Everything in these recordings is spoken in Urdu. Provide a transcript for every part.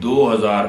2,000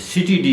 CTD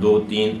2-3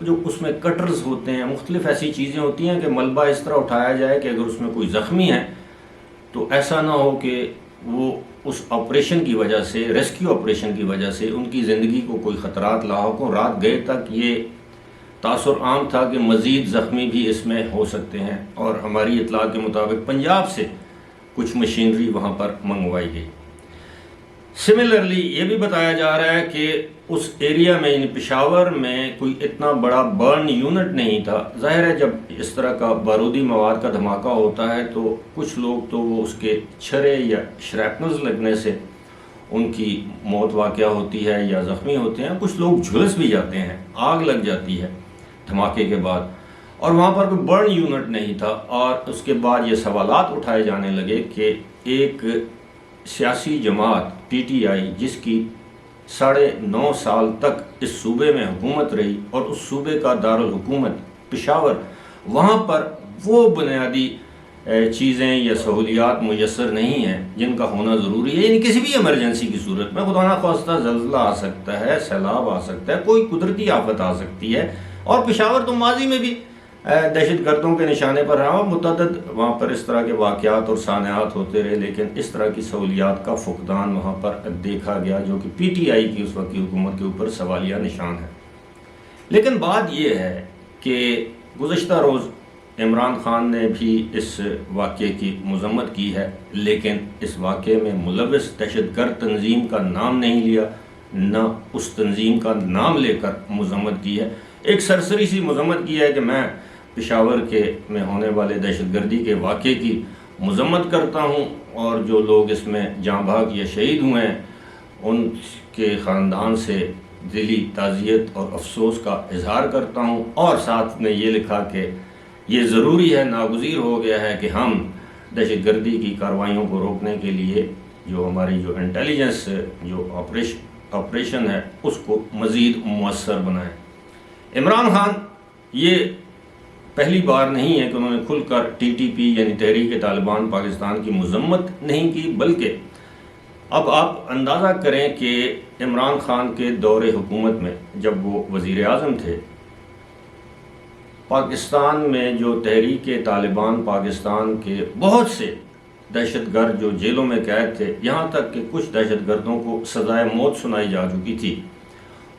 جو اس میں کٹرز ہوتے ہیں، مختلف ایسی چیزیں ہوتی ہیں کہ ملبہ اس طرح اٹھایا جائے کہ اگر اس میں کوئی زخمی ہے تو ایسا نہ ہو کہ وہ اس آپریشن کی وجہ سے، ریسکیو آپریشن کی وجہ سے ان کی زندگی کو کوئی خطرات لاحق ہوں۔ رات گئے تک یہ تاثر عام تھا کہ مزید زخمی بھی اس میں ہو سکتے ہیں، اور ہماری اطلاع کے مطابق پنجاب سے کچھ مشینری وہاں پر منگوائی گئی۔ سملرلی یہ بھی بتایا جا رہا ہے کہ اس ایریا میں یعنی پشاور میں کوئی اتنا بڑا برن یونٹ نہیں تھا۔ ظاہر ہے جب اس طرح کا بارودی مواد کا دھماکہ ہوتا ہے تو کچھ لوگ تو وہ اس کے چھرے یا شریپنلز لگنے سے ان کی موت واقع ہوتی ہے یا زخمی ہوتے ہیں، کچھ لوگ جھلس بھی جاتے ہیں، آگ لگ جاتی ہے دھماکے کے بعد، اور وہاں پر کوئی برن یونٹ نہیں تھا۔ اور اس کے بعد یہ سوالات اٹھائے جانے لگے کہ ایک سیاسی جماعت پی ٹی آئی جس کی 9.5 سال تک اس صوبے میں حکومت رہی، اور اس صوبے کا دارالحکومت پشاور، وہاں پر وہ بنیادی چیزیں یا سہولیات میسر نہیں ہیں جن کا ہونا ضروری ہے۔ یعنی کسی بھی ایمرجنسی کی صورت میں خدا نخواستہ زلزلہ آ سکتا ہے، سیلاب آ سکتا ہے، کوئی قدرتی آفت آ سکتی ہے، اور پشاور تو ماضی میں بھی دہشت گردوں کے نشانے پر رہا، متعدد وہاں پر اس طرح کے واقعات اور صانعات ہوتے رہے، لیکن اس طرح کی سہولیات کا فقدان وہاں پر دیکھا گیا، جو کہ پی ٹی آئی کی اس وقت کی حکومت کے اوپر سوالیہ نشان ہے۔ لیکن بات یہ ہے کہ گزشتہ روز عمران خان نے بھی اس واقعے کی مذمت کی ہے، لیکن اس واقعے میں ملوث دہشت گرد تنظیم کا نام نہیں لیا، نہ اس تنظیم کا نام لے کر مذمت کی ہے۔ ایک سرسری سی مذمت کی ہے کہ میں پشاور میں ہونے والے دہشت گردی کے واقعے کی مذمت کرتا ہوں، اور جو لوگ اس میں جاں بحق یا شہید ہوئے ہیں ان کے خاندان سے دلی تعزیت اور افسوس کا اظہار کرتا ہوں، اور ساتھ میں یہ لکھا کہ یہ ضروری ہے، ناگزیر ہو گیا ہے کہ ہم دہشت گردی کی کارروائیوں کو روکنے کے لیے جو ہماری جو انٹیلیجنس جو آپریشن ہے اس کو مزید مؤثر بنائیں۔ عمران خان یہ پہلی بار نہیں ہے کہ انہوں نے کھل کر ٹی ٹی پی یعنی تحریک طالبان پاکستان کی مذمت نہیں کی، بلکہ اب آپ اندازہ کریں کہ عمران خان کے دور حکومت میں جب وہ وزیر اعظم تھے، پاکستان میں جو تحریک طالبان پاکستان کے بہت سے دہشت گرد جو جیلوں میں قید تھے، یہاں تک کہ کچھ دہشت گردوں کو سزائے موت سنائی جا چکی تھی،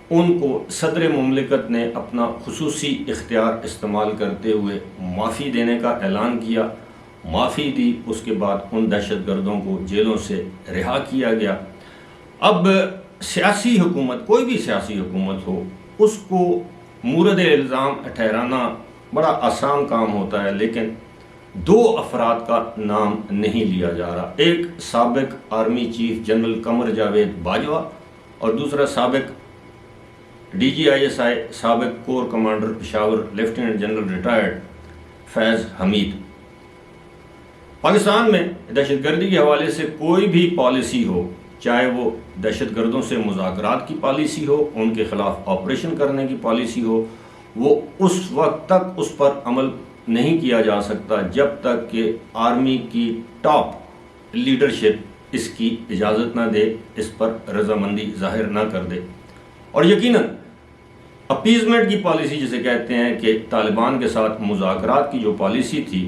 ان کو صدر مملکت نے اپنا خصوصی اختیار استعمال کرتے ہوئے معافی دینے کا اعلان کیا، معافی دی، اس کے بعد ان دہشت گردوں کو جیلوں سے رہا کیا گیا۔ اب سیاسی حکومت، کوئی بھی سیاسی حکومت ہو، اس کو مورد الزام ٹھہرانا بڑا آسان کام ہوتا ہے، لیکن 2 افراد کا نام نہیں لیا جا رہا، ایک سابق army chief general Qamar Javed Bajwa اور دوسرا سابق D G I S I سابق corps commander Peshawar lieutenant general retired Faiz Hamid. Pakistan میں دہشت گردی کے حوالے سے کوئی بھی پالیسی ہو، چاہے وہ دہشت گردوں سے مذاکرات کی پالیسی ہو، ان کے خلاف آپریشن کرنے کی پالیسی ہو، وہ اس وقت تک اس پر عمل نہیں کیا جا سکتا جب تک کہ آرمی کی ٹاپ لیڈرشپ اس کی اجازت نہ دے، اس پر رضامندی ظاہر نہ کر دے۔ اور یقیناً اپیزمنٹ کی پالیسی جسے کہتے ہیں کہ طالبان کے ساتھ مذاکرات کی جو پالیسی تھی،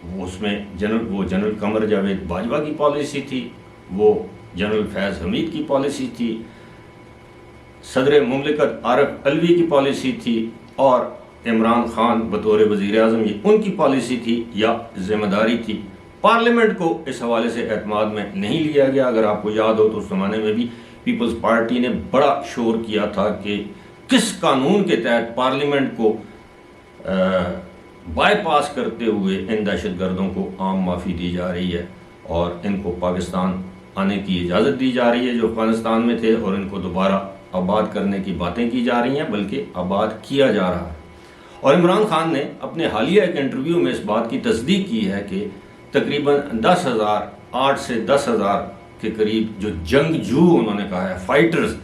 وہ اس میں جنرل قمر جاوید باجوہ کی پالیسی تھی، وہ جنرل فیض حمید کی پالیسی تھی، صدر مملکت عارف علوی کی پالیسی تھی، اور عمران خان بطور وزیر اعظم یہ ان کی پالیسی تھی یا ذمہ داری تھی۔ پارلیمنٹ کو اس حوالے سے اعتماد میں نہیں لیا گیا۔ اگر آپ کو یاد ہو تو اس زمانے میں بھی پیپلز پارٹی نے بڑا شور کیا تھا کہ کس قانون کے تحت پارلیمنٹ کو بائی پاس کرتے ہوئے ان دہشت گردوں کو عام معافی دی جا رہی ہے، اور ان کو پاکستان آنے کی اجازت دی جا رہی ہے جو افغانستان میں تھے، اور ان کو دوبارہ آباد کرنے کی باتیں کی جا رہی ہیں، بلکہ آباد کیا جا رہا ہے۔ اور عمران خان نے اپنے حالیہ ایک انٹرویو میں اس بات کی تصدیق کی ہے کہ تقریباً 8 سے 10,000 کے قریب جو جنگجو انہوں نے کہا ہے فائٹرز،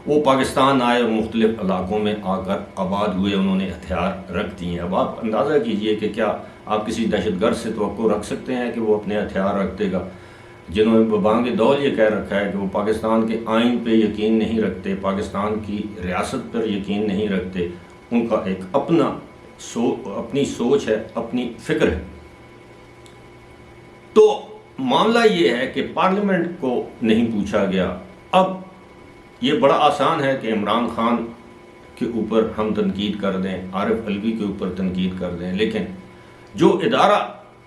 وہ پاکستان آئے اور مختلف علاقوں میں آ کر آباد ہوئے، انہوں نے ہتھیار رکھ دیے ہیں۔ اب آپ اندازہ کیجئے کہ کیا آپ کسی دہشت گرد سے توقع رکھ سکتے ہیں کہ وہ اپنے ہتھیار رکھ دے گا، جنہوں نے ببانگ دول یہ کہہ رکھا ہے کہ وہ پاکستان کے آئین پہ یقین نہیں رکھتے، پاکستان کی ریاست پر یقین نہیں رکھتے، ان کا ایک اپنی سوچ ہے، اپنی فکر ہے۔ تو معاملہ یہ ہے کہ پارلیمنٹ کو نہیں پوچھا گیا۔ اب یہ بڑا آسان ہے کہ عمران خان کے اوپر ہم تنقید کر دیں، عارف علوی کے اوپر تنقید کر دیں، لیکن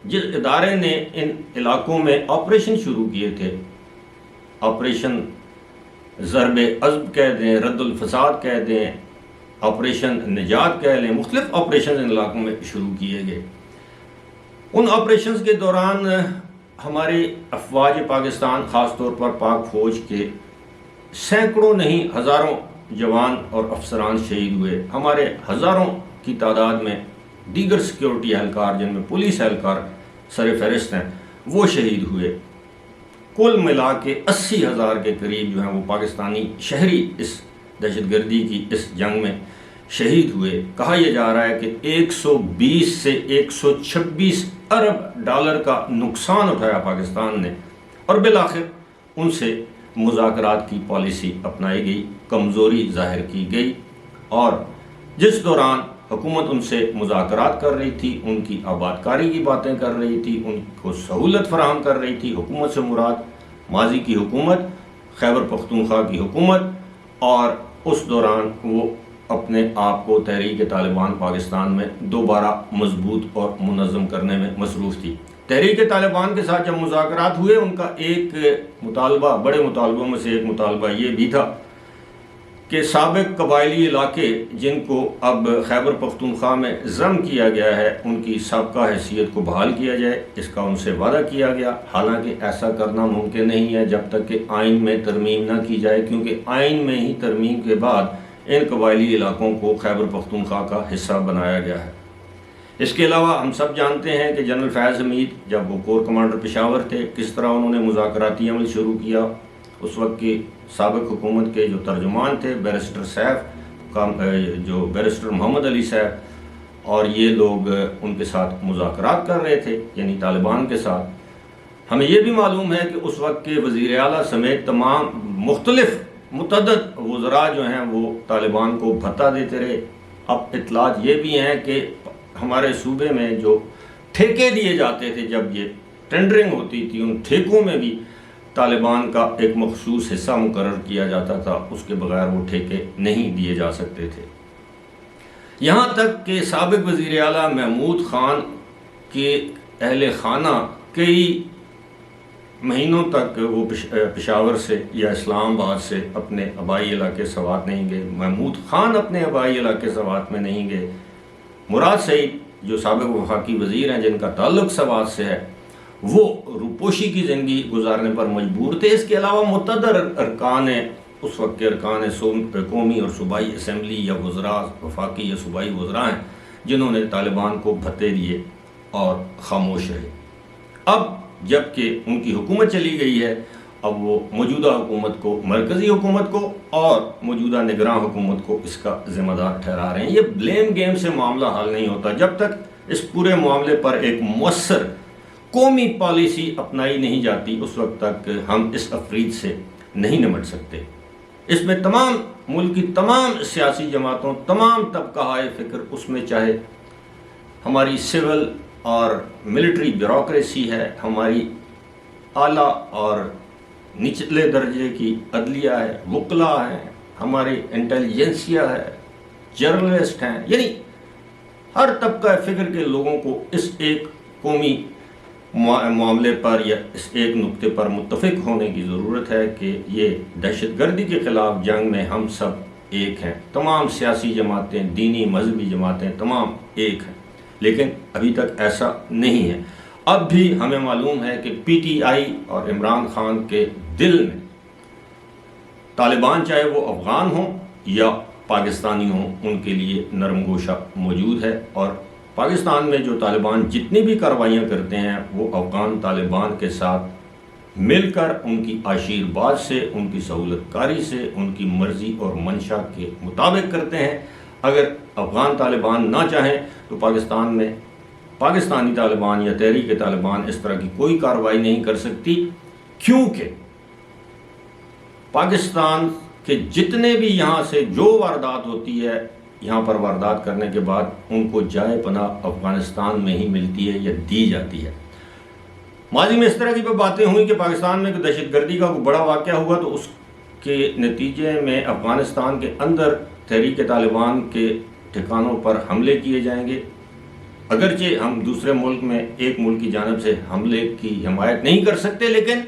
جس ادارے نے ان علاقوں میں آپریشن شروع کیے تھے، آپریشن ضرب عضب کہہ دیں، رد الفساد کہہ دیں، آپریشن نجات کہہ لیں، مختلف آپریشن ان علاقوں میں شروع کیے گئے۔ ان آپریشنز کے دوران ہماری افواج پاکستان، خاص طور پر پاک فوج کے سینکڑوں نہیں ہزاروں جوان اور افسران شہید ہوئے۔ ہمارے ہزاروں کی تعداد میں دیگر سیکیورٹی اہلکار، جن میں پولیس اہلکار سر فہرست ہیں، وہ شہید ہوئے۔ کل ملا کے 80,000 کے قریب جو ہیں وہ پاکستانی شہری اس دہشت گردی کی اس جنگ میں شہید ہوئے۔ کہا یہ جا رہا ہے کہ 120 سے 126 ارب ڈالر کا نقصان اٹھایا پاکستان نے، اور بالآخر ان سے مذاکرات کی پالیسی اپنائی گئی، کمزوری ظاہر کی گئی، اور جس دوران حکومت ان سے مذاکرات کر رہی تھی، ان کی آباد کاری کی باتیں کر رہی تھی، ان کو سہولت فراہم کر رہی تھی، حکومت سے مراد ماضی کی حکومت، خیبر پختونخوا کی حکومت، اور اس دوران وہ اپنے آپ کو تحریک طالبان پاکستان میں دوبارہ مضبوط اور منظم کرنے میں مصروف تھی۔ تحریک طالبان کے ساتھ جب مذاکرات ہوئے، ان کا ایک مطالبہ، بڑے مطالبوں میں سے ایک مطالبہ یہ بھی تھا کہ سابق قبائلی علاقے جن کو اب خیبر پختونخوا میں ضم کیا گیا ہے، ان کی سابقہ حیثیت کو بحال کیا جائے۔ اس کا ان سے وعدہ کیا گیا، حالانکہ ایسا کرنا ممکن نہیں ہے جب تک کہ آئین میں ترمیم نہ کی جائے، کیونکہ آئین میں ہی ترمیم کے بعد ان قبائلی علاقوں کو خیبر پختونخوا کا حصہ بنایا گیا ہے۔ اس کے علاوہ ہم سب جانتے ہیں کہ جنرل فیض حمید جب وہ کور کمانڈر پشاور تھے، کس طرح انہوں نے مذاکراتی عمل شروع کیا۔ اس وقت کی سابق حکومت کے جو ترجمان تھے، بیرسٹر سیف، جو بیرسٹر محمد علی سیف، اور یہ لوگ ان کے ساتھ مذاکرات کر رہے تھے، یعنی طالبان کے ساتھ۔ ہمیں یہ بھی معلوم ہے کہ اس وقت کے وزیر اعلیٰ سمیت تمام متعدد وزراء جو ہیں وہ طالبان کو بھتہ دیتے رہے۔ اب اطلاعات یہ بھی ہیں کہ ہمارے صوبے میں جو ٹھیکے دیے جاتے تھے، جب یہ ٹینڈرنگ ہوتی تھی، ان ٹھیکوں میں بھی طالبان کا ایک مخصوص حصہ مقرر کیا جاتا تھا، اس کے بغیر وہ ٹھیکے نہیں دیے جا سکتے تھے۔ یہاں تک کہ سابق وزیر اعلیٰ محمود خان کے اہل خانہ کئی مہینوں تک وہ پشاور سے یا اسلام آباد سے اپنے آبائی علاقے سوات نہیں گئے۔ محمود خان اپنے آبائی علاقے سوات میں نہیں گئے۔ مراد سعید جو سابق وفاقی وزیر ہیں، جن کا تعلق سوات سے ہے، وہ روپوشی کی زندگی گزارنے پر مجبور تھے۔ اس کے علاوہ متعدد ارکان ہیں، اس وقت کے ارکان قومی اور صوبائی اسمبلی یا وزراء، وفاقی یا صوبائی وزراء ہیں، جنہوں نے طالبان کو بھتے دیے اور خاموش رہے۔ اب جب کہ ان کی حکومت چلی گئی ہے، اب وہ موجودہ حکومت کو، مرکزی حکومت کو اور موجودہ نگراں حکومت کو اس کا ذمہ دار ٹھہرا رہے ہیں۔ یہ بلیم گیم سے معاملہ حل نہیں ہوتا جب تک اس پورے معاملے پر ایک مؤثر قومی پالیسی اپنائی نہیں جاتی، اس وقت تک ہم اس افرید سے نہیں نمٹ سکتے۔ اس میں تمام ملک کی تمام سیاسی جماعتوں، تمام طبقہ فکر، اس میں چاہے ہماری سول اور ملٹری بیوروکریسی ہے، ہماری اعلیٰ اور نچلے درجے کی عدلیہ ہے، وکلاء ہیں، ہماری انٹیلیجنسیا ہے، جرنلسٹ ہیں، یعنی ہر طبقہ فکر کے لوگوں کو اس ایک قومی معاملے پر یا اس ایک نقطے پر متفق ہونے کی ضرورت ہے کہ یہ دہشت گردی کے خلاف جنگ میں ہم سب ایک ہیں۔ تمام سیاسی جماعتیں، دینی مذہبی جماعتیں، تمام ایک ہیں، لیکن ابھی تک ایسا نہیں ہے۔ اب بھی ہمیں معلوم ہے کہ پی ٹی آئی اور عمران خان کے دل میں طالبان، چاہے وہ افغان ہوں یا پاکستانی ہوں، ان کے لیے نرم گوشہ موجود ہے، اور پاکستان میں جو طالبان جتنی بھی کارروائیاں کرتے ہیں وہ افغان طالبان کے ساتھ مل کر ان کی آشیرواد سے، ان کی سہولت کاری سے، ان کی مرضی اور منشا کے مطابق کرتے ہیں۔ اگر افغان طالبان نہ چاہیں تو پاکستان میں پاکستانی طالبان یا تحریک طالبان اس طرح کی کوئی کارروائی نہیں کر سکتی، کیونکہ پاکستان کے جتنے بھی یہاں سے جو واردات ہوتی ہے یہاں پر واردات کرنے کے بعد ان کو جائے پناہ افغانستان میں ہی ملتی ہے یا دی جاتی ہے۔ ماضی میں اس طرح کی باتیں ہوئی کہ پاکستان میں دہشت گردی کا کوئی بڑا واقعہ ہوا تو اس کے نتیجے میں افغانستان کے اندر تحریک طالبان کے ٹھکانوں پر حملے کیے جائیں گے۔ اگرچہ ہم دوسرے ملک میں ایک ملک کی جانب سے حملے کی حمایت نہیں کر سکتے، لیکن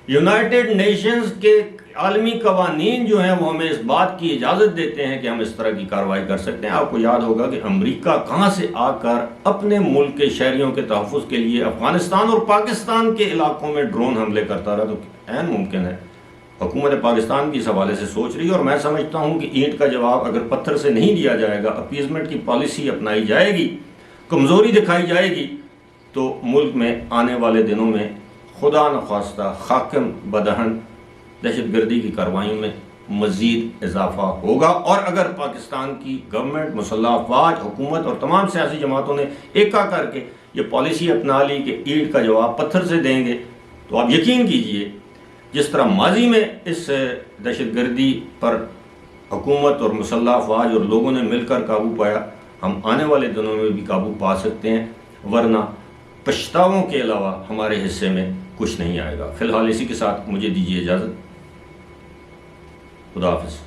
یونائٹڈ نیشنز کے عالمی قوانین جو ہیں وہ ہمیں اس بات کی اجازت دیتے ہیں کہ ہم اس طرح کی کارروائی کر سکتے ہیں۔ آپ کو یاد ہوگا کہ امریکہ کہاں سے آ کر اپنے ملک کے شہریوں کے تحفظ کے لیے افغانستان اور پاکستان کے علاقوں میں ڈرون حملے کرتا رہا، تو عین ممکن ہے حکومت پاکستان کی اس حوالے سے سوچ رہی ہے۔ اور میں سمجھتا ہوں کہ اینٹ کا جواب اگر پتھر سے نہیں دیا جائے گا، اپیزمنٹ کی پالیسی اپنائی جائے گی، کمزوری دکھائی جائے گی، تو ملک میں آنے والے دنوں میں خدا نخواستہ حاکم بدہن دہشت گردی کی کارروائیوں میں مزید اضافہ ہوگا۔ اور اگر پاکستان کی گورنمنٹ، مسلح افواج، حکومت اور تمام سیاسی جماعتوں نے ایکا کر کے یہ پالیسی اپنا لی کہ اینٹ کا جواب پتھر سے دیں گے، تو آپ یقین کیجئے جس طرح ماضی میں اس دہشت گردی پر حکومت اور مسلح افواج اور لوگوں نے مل کر قابو پایا، ہم آنے والے دنوں میں بھی قابو پا سکتے ہیں، ورنہ پچھتاووں کے علاوہ ہمارے حصے میں کچھ نہیں آئے گا۔ فی الحال اسی کے ساتھ مجھے دیجیے اجازت۔ خدا حافظ۔